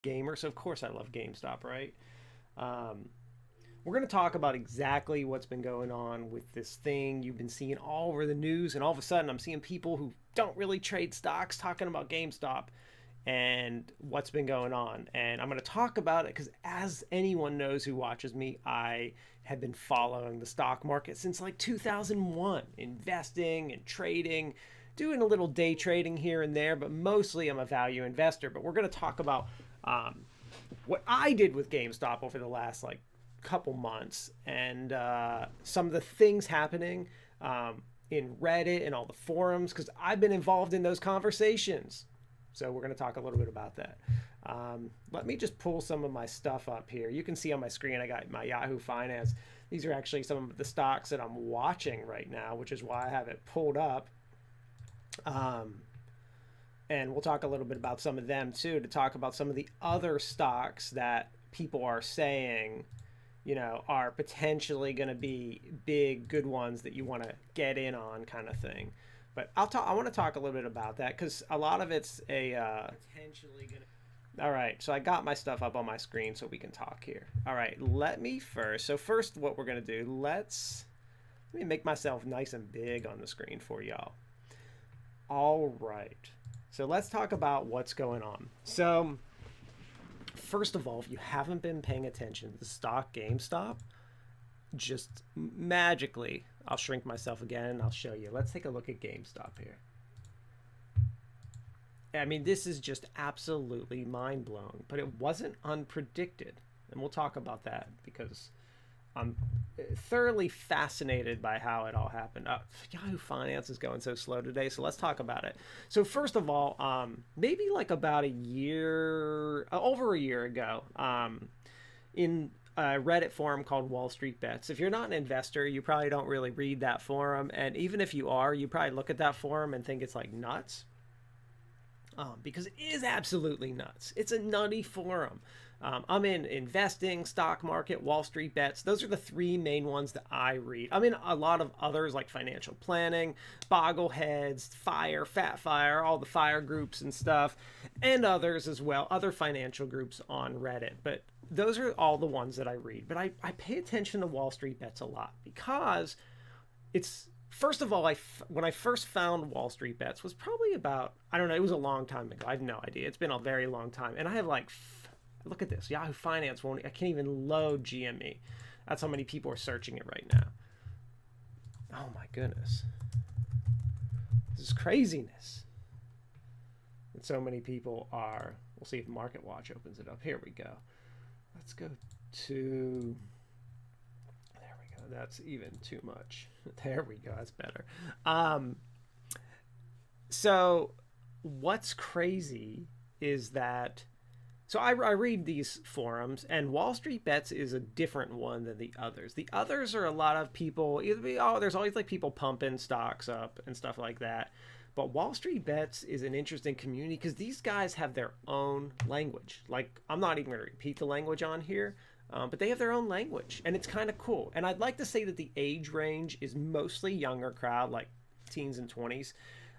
gamer, so of course I love GameStop, right? Um, we're going to talk about exactly what's been going on with this thing you've been seeing all over the news, and all of a sudden I'm seeing people who don't really trade stocks talking about GameStop and what's been going on. And I'm going to talk about it because, as anyone knows who watches me, I have been following the stock market since like 2001, investing and trading, doing a little day trading here and there, but mostly I'm a value investor. But we're going to talk about um, what I did with GameStop over the last like couple months and some of the things happening in Reddit and all the forums because I've been involved in those conversations. So we're going to talk a little bit about that. Let me just pull some of my stuff up here. You can see on my screen I got my Yahoo Finance. These are actually some of the stocks that I'm watching right now, which is why I have it pulled up. And we'll talk a little bit about some of them too, to talk about some of the other stocks that people are saying, you know, are potentially going to be big, good ones that you want to get in on, kind of thing. But I want to talk a little bit about that because a lot of it's a potentially going to. All right, so I got my stuff up on my screen so we can talk here. All right, let me first. So first, what we're going to do, let me make myself nice and big on the screen for y'all. All right. So let's talk about what's going on. So first of all, if you haven't been paying attention to the stock GameStop, just magically, I'll shrink myself again and I'll show you. Let's take a look at GameStop here. I mean, this is just absolutely mind-blowing, but it wasn't unpredicted. And we'll talk about that because I'm thoroughly fascinated by how it all happened. Yahoo Finance is going so slow today, so let's talk about it. So first of all, maybe like about a year, over a year ago, in a Reddit forum called Wall Street Bets. If you're not an investor, you probably don't really read that forum, and even if you are, you probably look at that forum and think it's like nuts. Because it is absolutely nuts. It's a nutty forum. I'm in investing, stock market, Wall Street Bets. Those are the three main ones that I read. I'm in a lot of others like financial planning, Boggleheads, Fire, Fat Fire, all the fire groups and stuff, and others as well, other financial groups on Reddit. But those are all the ones that I read. But I pay attention to Wall Street Bets a lot because it's, first of all, when I first found Wall Street Bets was probably about, I don't know, it was a long time ago. I have no idea. It's been a very long time. And I have like, look at this. Yahoo Finance won't, I can't even load GME. That's how many people are searching it right now. Oh my goodness. This is craziness. And so many people are, we'll see if Market Watch opens it up. Here we go. Let's go to, there we go. That's even too much. There we go. That's better. So what's crazy is that, so I read these forums, and Wall Street Bets is a different one than the others. The others are a lot of people, there's always like people pumping stocks up and stuff like that. But Wall Street Bets is an interesting community because these guys have their own language. Like, I'm not even going to repeat the language on here, but they have their own language, and it's kind of cool. And I'd like to say that the age range is mostly younger crowd, like teens and 20s.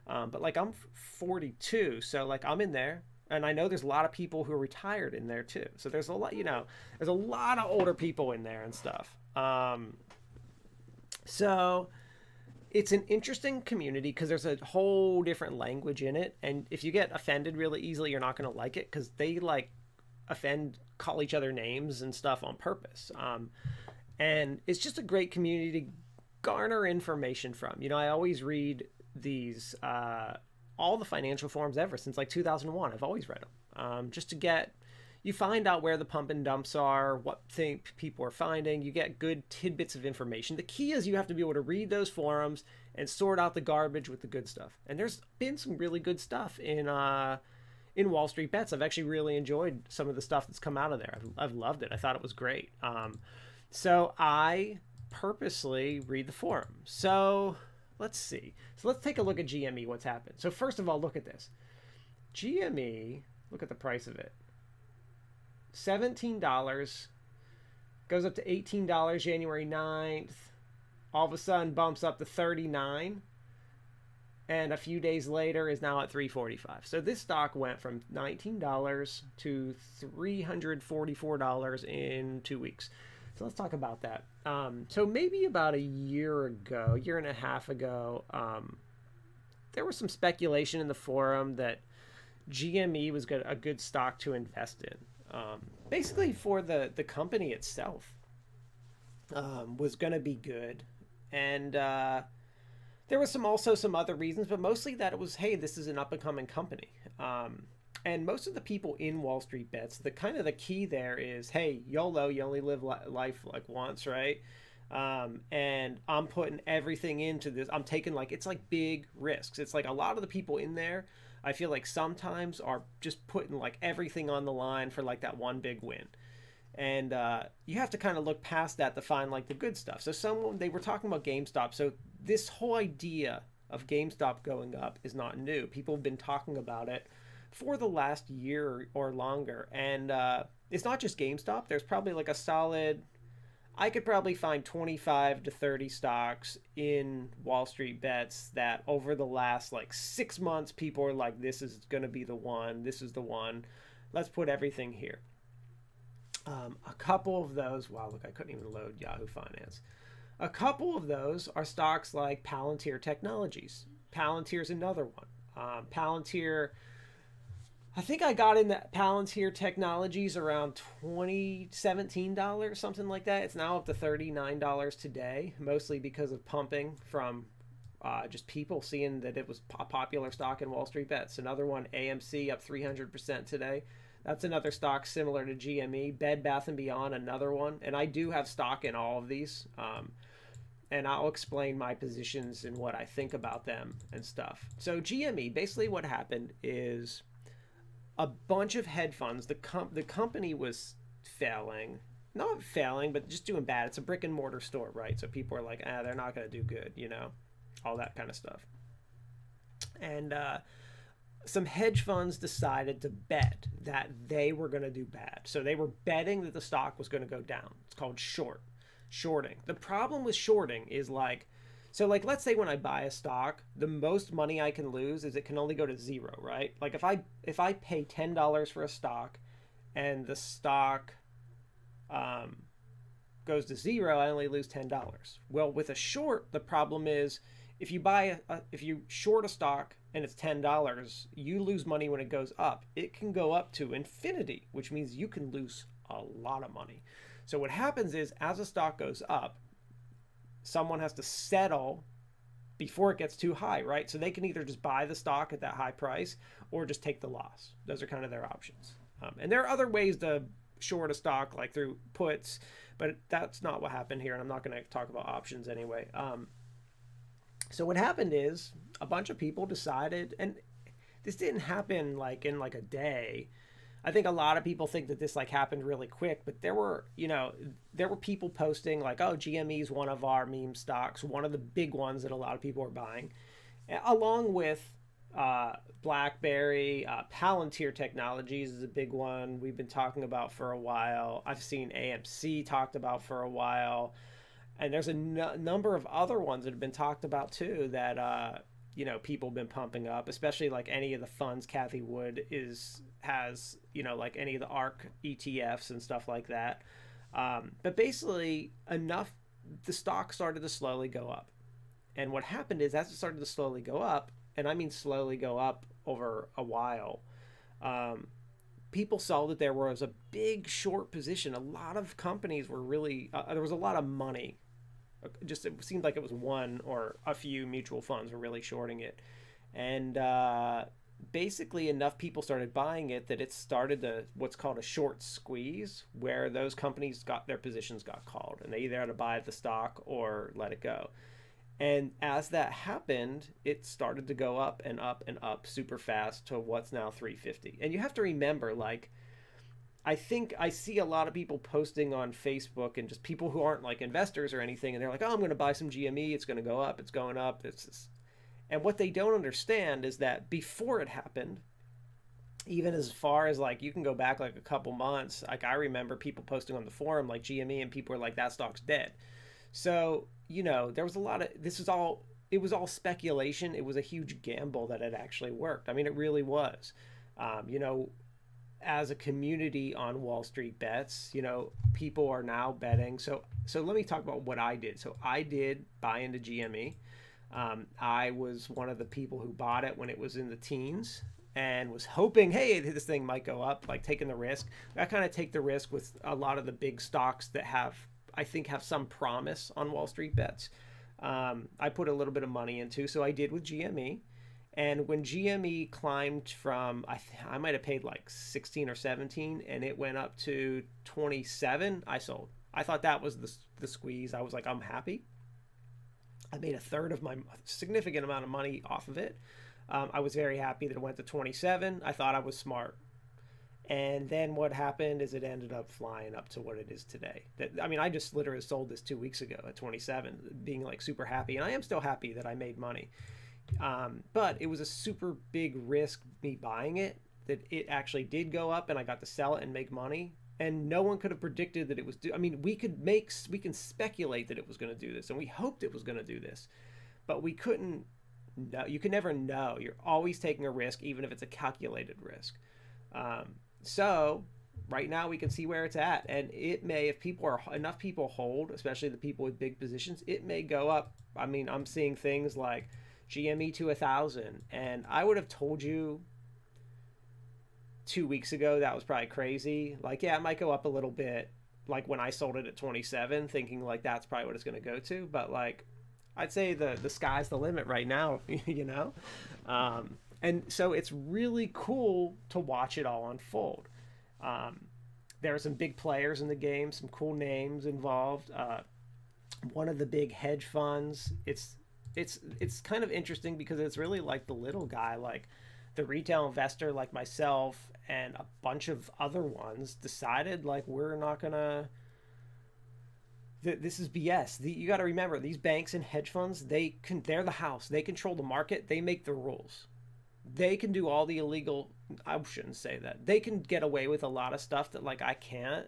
But like I'm 42, so like I'm in there. And I know there's a lot of people who are retired in there too. So there's a lot, you know, there's a lot of older people in there and stuff. So it's an interesting community because there's a whole different language in it. And if you get offended really easily, you're not going to like it because they like call each other names and stuff on purpose. And it's just a great community to garner information from. You know, I always read these, all the financial forums ever since like 2001. I've always read them just to get, you find out where the pump and dumps are, what people are finding. You get good tidbits of information. The key is you have to be able to read those forums and sort out the garbage with the good stuff. And there's been some really good stuff in Wall Street Bets. I've actually really enjoyed some of the stuff that's come out of there. I've loved it. I thought it was great. So I purposely read the forum. So let's see. So let's take a look at GME, what's happened. So first of all, look at this. GME, look at the price of it. $17, goes up to $18 January 9th. All of a sudden bumps up to $39. and a few days later is now at 345. So this stock went from $19 to $344 in 2 weeks. So let's talk about that. So maybe about a year ago, year and a half ago, there was some speculation in the forum that GME was a good stock to invest in. Basically for the company itself was going to be good. And there was also some other reasons, but mostly that it was, hey, this is an up-and-coming company. And most of the people in Wall Street Bets, the key there is, hey, YOLO, you only live life like once, right? And I'm putting everything into this. I'm taking it's like big risks. It's like a lot of the people in there, I feel like sometimes are just putting like everything on the line for like that one big win. And you have to kind of look past that to find like the good stuff. So they were talking about GameStop. So this whole idea of GameStop going up is not new. People have been talking about it for the last year or longer. And it's not just GameStop. There's probably like a solid, I could probably find 25 to 30 stocks in Wall Street Bets that over the last like 6 months, people are like, this is going to be the one. This is the one. Let's put everything here. A couple of those, wow, look, I couldn't even load Yahoo Finance. A couple of those are stocks like Palantir Technologies. Palantir's another one. Palantir, I think I got into Palantir Technologies around $17, something like that. It's now up to $39 today, mostly because of pumping from just people seeing that it was a popular stock in Wall Street Bets. Another one, AMC, up 300% today. That's another stock similar to GME. Bed Bath & Beyond, another one. And I do have stock in all of these. And I'll explain my positions and what I think about them and stuff. So GME, basically what happened is a bunch of hedge funds, the company was failing. Not failing, but just doing bad. It's a brick and mortar store, right? So people are like, they're not going to do good, all that kind of stuff. And some hedge funds decided to bet that they were going to do bad. So they were betting that the stock was going to go down. It's called shorting. The problem with shorting is let's say when I buy a stock, the most money I can lose is it can only go to zero, right? Like if I pay $10 for a stock and the stock goes to zero, I only lose $10. Well, with a short, the problem is if you short a stock and it's $10, you lose money when it goes up. It can go up to infinity, which means you can lose a lot of money. So what happens is as a stock goes up, someone has to settle before it gets too high, right? So they can either just buy the stock at that high price or just take the loss. Those are kind of their options. And there are other ways to short a stock, like through puts, but that's not what happened here. And I'm not going to talk about options anyway. So what happened is a bunch of people decided, and this didn't happen like in like a day. I think a lot of people think that this like happened really quick, but there were people posting like, oh, GME is one of our meme stocks, one of the big ones that a lot of people are buying, along with BlackBerry. Palantir Technologies is a big one we've been talking about for a while. I've seen AMC talked about for a while. And there's a number of other ones that have been talked about too that people have been pumping up, especially like any of the funds Kathy Wood has like any of the ARK ETFs and stuff like that. But basically the stock started to slowly go up. And what happened is as it started to slowly go up, and I mean slowly go up over a while, people saw that there was a big short position. A lot of companies were really, there was a lot of money. Just it seemed like it was one or a few mutual funds were really shorting it. And basically enough people started buying it that it started what's called a short squeeze, where those companies their positions got called and they either had to buy the stock or let it go. And as that happened, it started to go up and up and up super fast to what's now 350. And you have to remember, like, I think I see a lot of people posting on Facebook and just people who aren't like investors or anything. And they're like, oh, I'm going to buy some GME. It's going to go up. It's going up. And what they don't understand is that before it happened, even as far as like, you can go back like a couple months. Like I remember people posting on the forum, like GME, and people were like, that stock's dead. So, there was a lot of, this is all it was all speculation. It was a huge gamble that it actually worked. I mean, it really was. You know, as a community on Wall Street bets, you know, people are now betting. So let me talk about what I did. So I did buy into GME. I was one of the people who bought it when it was in the teens and was hoping, hey, this thing might go up, like taking the risk. I kind of take the risk with a lot of the big stocks that have, I think, have some promise on Wall Street bets. I put a little bit of money into, so I did with GME. And when GME climbed from, I might have paid like 16 or 17, and it went up to 27, I sold. I thought that was the squeeze. I was like, I'm happy. I made a third of my significant amount of money off of it. I was very happy that it went to 27. I thought I was smart. And then what happened is it ended up flying up to what it is today. I mean, I just literally sold this 2 weeks ago at 27, being like super happy. And I am still happy that I made money. But it was a super big risk me buying it, that it actually did go up and I got to sell it and make money. And no one could have predicted that it was I mean, we can speculate that it was going to do this, and we hoped it was going to do this, but we couldn't know. You can never know. You're always taking a risk, even if it's a calculated risk. So right now we can see where it's at, and it may, if enough people hold, especially the people with big positions, it may go up. I mean, I'm seeing things like GME to 1,000, and I would have told you 2 weeks ago that was probably crazy. Like, yeah, it might go up a little bit, like when I sold it at 27, thinking like that's probably what it's going to go to. But like, I'd say the sky's the limit right now, you know. And so it's really cool to watch it all unfold. There are some big players in the game, some cool names involved. One of the big hedge funds. It's kind of interesting because it's really like the little guy, like the retail investor like myself and a bunch of other ones decided like we're not gonna. This is BS. You got to remember, these banks and hedge funds, they're the house. They control the market. They make the rules. They can do all the illegal. I shouldn't say that. They can get away with a lot of stuff that like I can't.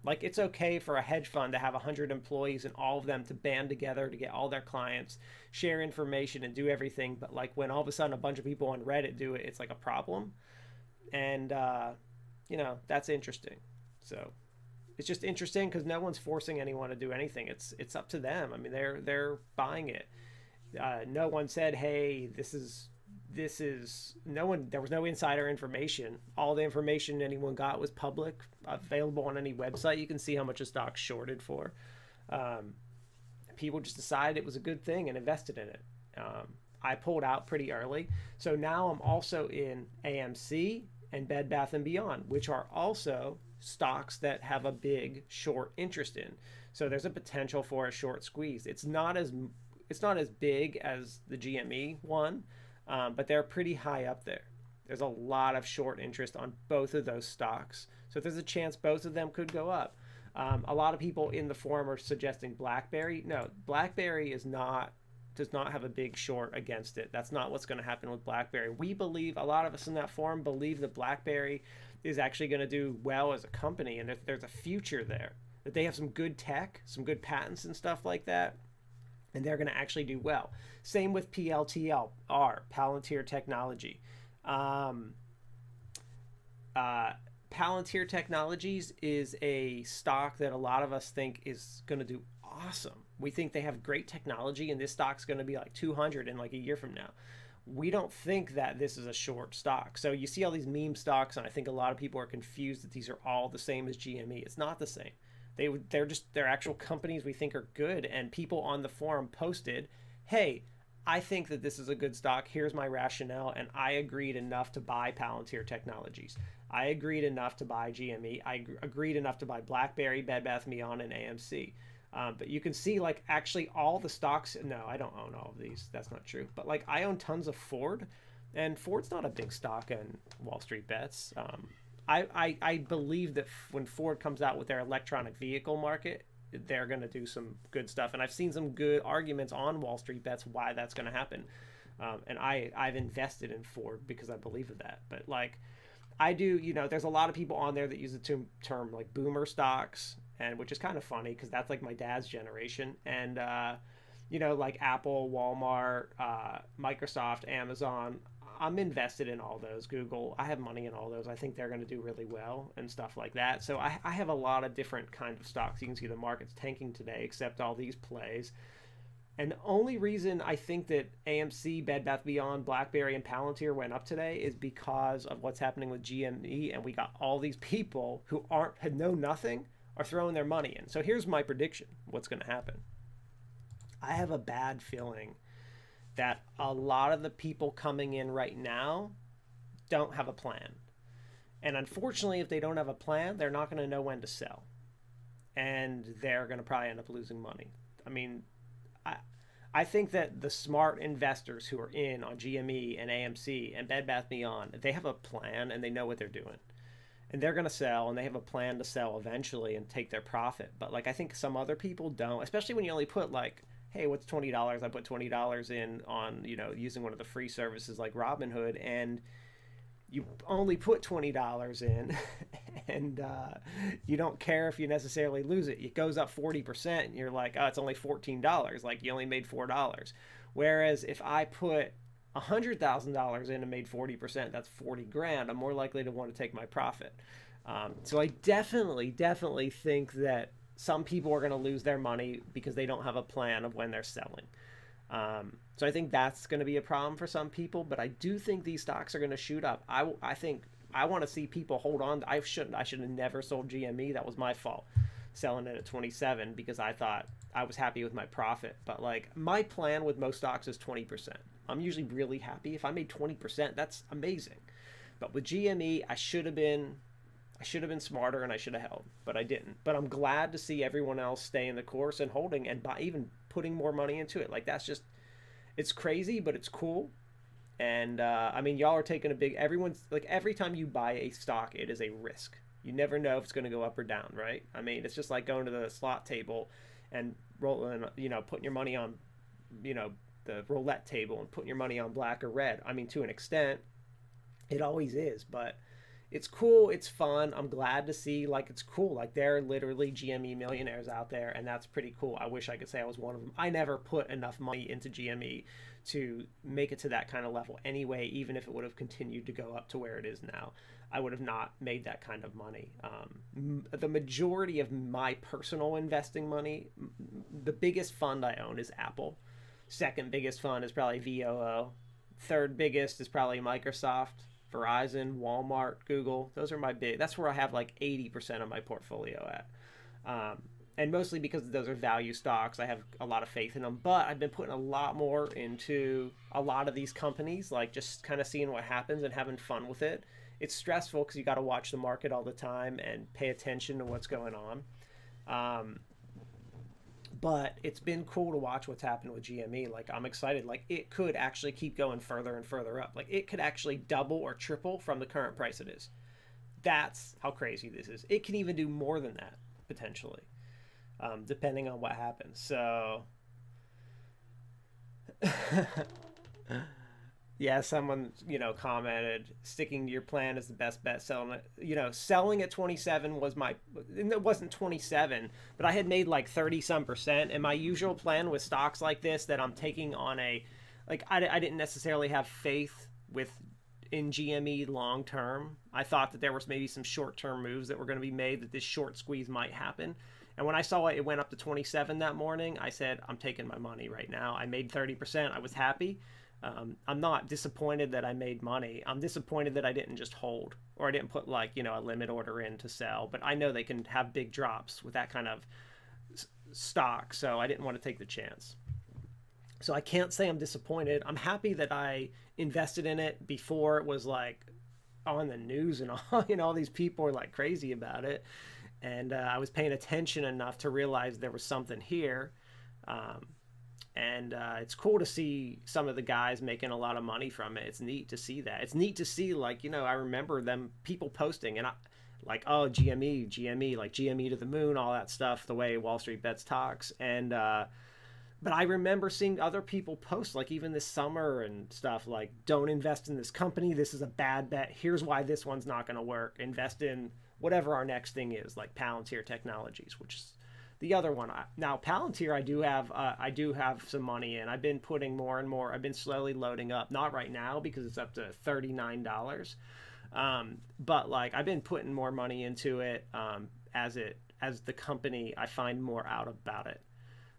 Like it's okay for a hedge fund to have 100 employees and all of them to band together to get all their clients, share information and do everything. But like when all of a sudden a bunch of people on Reddit do it, it's like a problem. And, you know, that's interesting. So it's just interesting because no one's forcing anyone to do anything. It's up to them. I mean, they're buying it. No one said, hey, this is no one. There was no insider information. All the information anyone got was public, available on any website. You can see how much a stock shorted for. People just decided it was a good thing and invested in it. I pulled out pretty early, so now I'm also in AMC and Bed Bath and Beyond, which are also stocks that have a big short interest in. So there's a potential for a short squeeze. It's not as big as the GME one, but they're pretty high up there. There's a lot of short interest on both of those stocks. So there's a chance both of them could go up. A lot of people in the forum are suggesting BlackBerry. No, BlackBerry does not have a big short against it. That's not what's going to happen with BlackBerry. We believe, a lot of us in that forum believe that BlackBerry is actually going to do well as a company, and there's a future there. That they have some good tech, some good patents and stuff like that, and they're going to actually do well. Same with PLTR, Palantir Technology. Palantir Technologies is a stock that a lot of us think is going to do awesome. We think they have great technology, and this stock's going to be like 200 in like a year from now. We don't think that this is a short stock. So you see all these meme stocks, and I think a lot of people are confused that these are all the same as GME. It's not the same. They're actual companies we think are good, and people on the forum posted, hey, I think that this is a good stock. Here's my rationale, and I agreed enough to buy Palantir Technologies. I agreed enough to buy GME. I agreed enough to buy BlackBerry, Bed Bath & Beyond, and AMC. But you can see, like, actually all the stocks. No, I don't own all of these. That's not true. But like, I own tons of Ford, and Ford's not a big stock in Wall Street bets. I believe that when Ford comes out with their electronic vehicle market, they're going to do some good stuff. And I've seen some good arguments on Wall Street bets why that's going to happen. And I've invested in Ford because I believe in that. But like, I do, you know, there's a lot of people on there that use the term like boomer stocks, and which is kind of funny because that's like my dad's generation. And you know, like Apple, Walmart, Microsoft, Amazon. I'm invested in all those. Google, I have money in all those. I think they're going to do really well and stuff like that. So I have a lot of different kind of stocks. You can see the market's tanking today, except all these plays. And the only reason I think that AMC, Bed Bath Beyond, BlackBerry, and Palantir went up today is because of what's happening with GME, and we got all these people who aren't had know nothing are throwing their money in. So here's my prediction: what's going to happen? I have a bad feeling that a lot of the people coming in right now don't have a plan, and unfortunately, if they don't have a plan, they're not going to know when to sell, and they're going to probably end up losing money. I mean, I I think that the smart investors who are in on GME and AMC and Bed Bath Beyond, they have a plan and they know what they're doing. And they're going to sell and they have a plan to sell eventually and take their profit. But like I think some other people don't, especially when you only put like, hey, what's $20? I put $20 in on, you know, using one of the free services like Robinhood, and you only put $20 in and you don't care if you necessarily lose it. It goes up 40% and you're like, oh, it's only $14. Like you only made $4. Whereas if I put $100,000 in and made 40%, that's 40 grand. I'm more likely to want to take my profit. So I definitely think that some people are going to lose their money because they don't have a plan of when they're selling. So I think that's going to be a problem for some people, but I do think these stocks are going to shoot up. I think I want to see people hold on. I should have never sold GME. That was my fault, selling it at 27 because I thought I was happy with my profit. But like my plan with most stocks is 20%. I'm usually really happy. If I made 20%, that's amazing. But with GME, I should have been smarter and I should have held, but I didn't. But I'm glad to see everyone else stay in the course and holding and even putting more money into it. Like that's just, it's crazy, but it's cool. And I mean, y'all are taking everyone's like every time you buy a stock, it is a risk. You never know if it's going to go up or down, right? I mean, it's just like going to the slot table and rolling, you know, putting your money on, you know, the roulette table and putting your money on black or red. I mean, to an extent, it always is, but it's cool. It's fun. I'm glad to see, like, it's cool. Like, there are literally GME millionaires out there, and that's pretty cool. I wish I could say I was one of them. I never put enough money into GME to make it to that kind of level anyway, even if it would have continued to go up to where it is now. I would have not made that kind of money. The majority of my personal investing money, the biggest fund I own is Apple. Second biggest fund is probably VOO. Third biggest is probably Microsoft, Verizon, Walmart, Google. Those are my big. That's where I have like 80% of my portfolio at. And mostly because those are value stocks. I have a lot of faith in them. But I've been putting a lot more into a lot of these companies, like just kind of seeing what happens and having fun with it. It's stressful because you got to watch the market all the time and pay attention to what's going on. But it's been cool to watch what's happened with GME. Like, I'm excited. Like, it could actually keep going further and further up. Like, it could actually double or triple from the current price it is. That's how crazy this is. It can even do more than that, potentially, depending on what happens. So, yeah, someone, you know, commented, sticking to your plan is the best bet. Selling it, you know, selling at 27 was it wasn't 27, but I had made like 30 some percent. And my usual plan with stocks like this that I'm taking on I didn't necessarily have faith in GME long term. I thought that there was maybe some short term moves that were going to be made, that this short squeeze might happen. And when I saw it went up to 27 that morning, I said, I'm taking my money right now. I made 30%. I was happy. I'm not disappointed that I made money. I'm disappointed that I didn't just hold, or I didn't put like, you know, a limit order in to sell. But I know they can have big drops with that kind of stock, so I didn't want to take the chance. So I can't say I'm disappointed. I'm happy that I invested in it before it was like on the news and all, you know, all these people were like crazy about it. And I was paying attention enough to realize there was something here. And it's cool to see some of the guys making a lot of money from it. It's neat to see that. It's neat to see, like, you know, I remember people posting and like, oh, GME, like GME to the moon, all that stuff, the way Wall Street Bets talks. And, but I remember seeing other people post, like even this summer and stuff, like, don't invest in this company. This is a bad bet. Here's why this one's not going to work. Invest in whatever our next thing is, like Palantir Technologies, which is The other one, now Palantir, I do have some money in. I've been putting more and more. I've been slowly loading up. Not right now because it's up to $39. But like I've been putting more money into it as the company I find more out about it.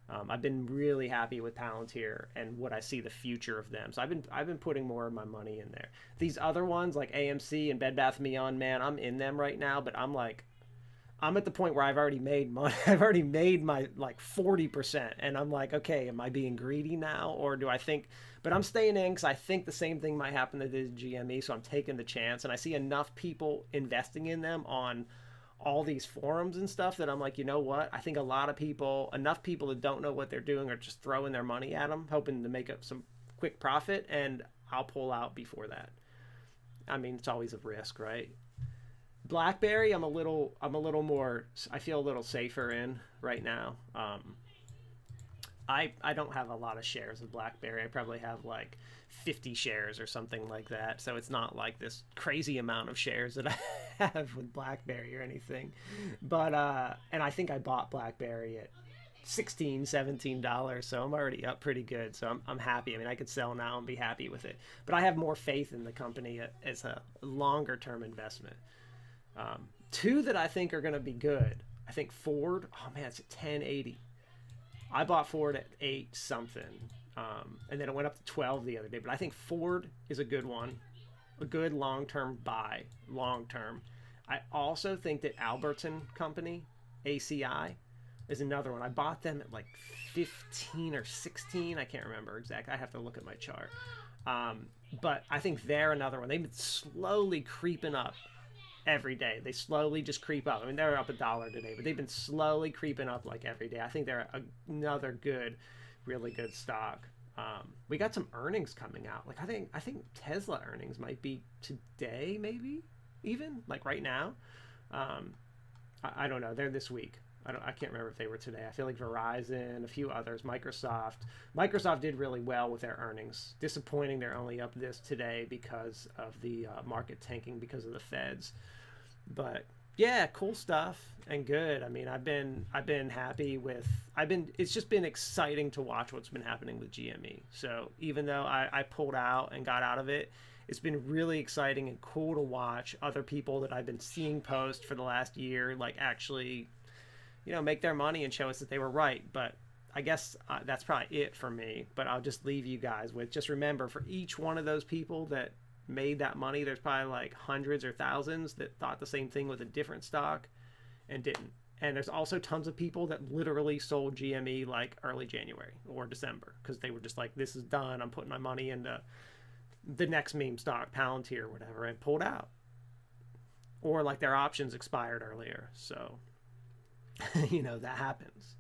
I've been really happy with Palantir and what I see the future of them. So I've been putting more of my money in there. These other ones like AMC and Bed Bath & Beyond, man, I'm in them right now, but I'm at the point where I've already made money. I've already made my like 40%, and I'm like, okay, am I being greedy now, or do I think? But I'm staying in because I think the same thing might happen to the GME, so I'm taking the chance. And I see enough people investing in them on all these forums and stuff that I'm like, you know what? I think a lot of people, enough people that don't know what they're doing, are just throwing their money at them, hoping to make up some quick profit, and I'll pull out before that. I mean, it's always a risk, right? BlackBerry, I'm a little more. I feel a little safer in right now. I don't have a lot of shares of BlackBerry. I probably have like 50 shares or something like that. So it's not like this crazy amount of shares that I have with BlackBerry or anything. But and I think I bought BlackBerry at $16, $17, so I'm already up pretty good. So I'm happy. I mean, I could sell now and be happy with it. But I have more faith in the company as a longer term investment. Two that I think are going to be good. I think Ford. Oh man, it's at 1080. I bought Ford at 8 something, and then it went up to 12 the other day. But I think Ford is a good one, a good long-term buy, long-term. I also think that Albertson Company, ACI, is another one. I bought them at like 15 or 16. I can't remember exactly. I have to look at my chart. But I think they're another one. They've been slowly creeping up every day. They slowly just creep up. I mean, they're up $1 today, but they've been slowly creeping up like every day. I think they're another good, really good stock. We got some earnings coming out. Like I think Tesla earnings might be today, maybe even like right now. I don't know. They're this week. I can't remember if they were today. I feel like Verizon, a few others, Microsoft did really well with their earnings. Disappointing they're only up this today because of the market tanking because of the Feds. But yeah, cool stuff and good. I mean, I've been happy with. It's just been exciting to watch what's been happening with GME. So even though I pulled out and got out of it, it's been really exciting and cool to watch other people that I've been seeing post for the last year, like actually, make their money and show us that they were right. But I guess that's probably it for me. But I'll just leave you guys with, just remember, for each one of those people that made that money, there's probably like hundreds or thousands that thought the same thing with a different stock and didn't. And there's also tons of people that literally sold GME like early January or December because they were just like, this is done. I'm putting my money into the next meme stock, Palantir or whatever, and pulled out. Or like their options expired earlier. So, that happens.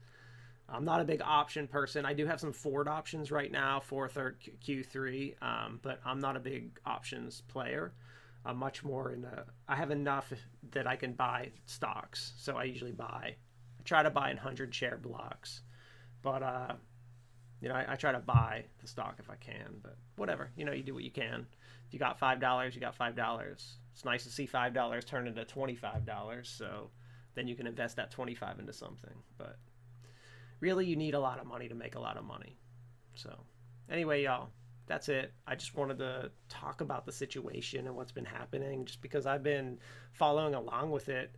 I'm not a big option person. I do have some Ford options right now for third Q3, but I'm not a big options player. I'm much more I have enough that I can buy stocks. So I try to buy in 100 share blocks. But, I try to buy the stock if I can. But whatever, you do what you can. If you got $5, you got $5. It's nice to see $5 turn into $25. So then you can invest that 25 into something. But really, you need a lot of money to make a lot of money. So anyway, y'all, that's it. I just wanted to talk about the situation and what's been happening, just because I've been following along with it,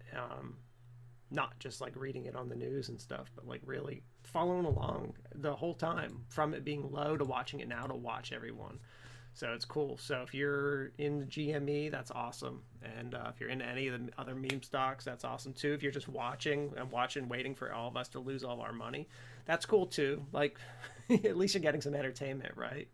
not just like reading it on the news and stuff, but like really following along the whole time, from it being low to watching it now to watch everyone. So it's cool. So if you're in the GME, that's awesome. And if you're into any of the other meme stocks, that's awesome too. If you're just watching, waiting for all of us to lose all of our money, that's cool too. Like, at least you're getting some entertainment, right?